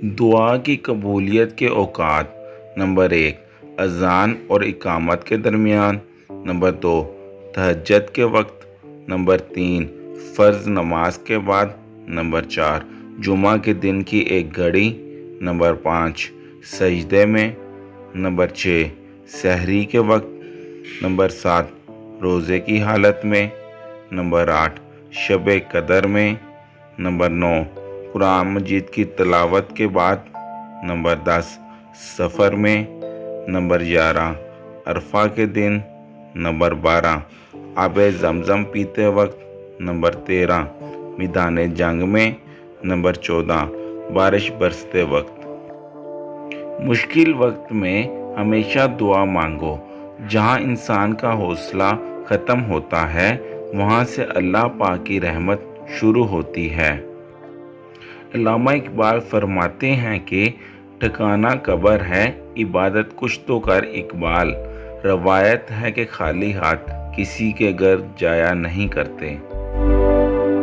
دعا کی قبولیت کے اوقات: نمبر 1، اذان اور اقامت کے درمیان۔ نمبر 2، تہجد کے وقت۔ نمبر 3، فرض نماز کے بعد۔ نمبر 4، جمعہ کے دن کی ایک گھڑی۔ نمبر 5، سجدے میں۔ نمبر 6، سحری کے وقت۔ نمبر 7، روزے کی حالت میں۔ نمبر 8، شب قدر میں۔ نمبر 9، قرآن مجید کی تلاوت کے بعد۔ نمبر 10، سفر میں۔ نمبر 11، عرفہ کے دن۔ نمبر 12، آب زمزم پیتے وقت۔ نمبر 13، میدان جنگ میں۔ نمبر 14، بارش برستے وقت۔ مشکل وقت میں ہمیشہ دعا مانگو۔ جہاں انسان کا حوصلہ ختم ہوتا ہے، وہاں سے اللہ پاک کی رحمت شروع ہوتی ہے۔ علامہ اقبال فرماتے ہیں کہ ٹھکانہ قبر ہے، عبادت کچھ تو کر اقبال۔ روایت ہے کہ خالی ہاتھ کسی کے گھر جایا نہیں کرتے۔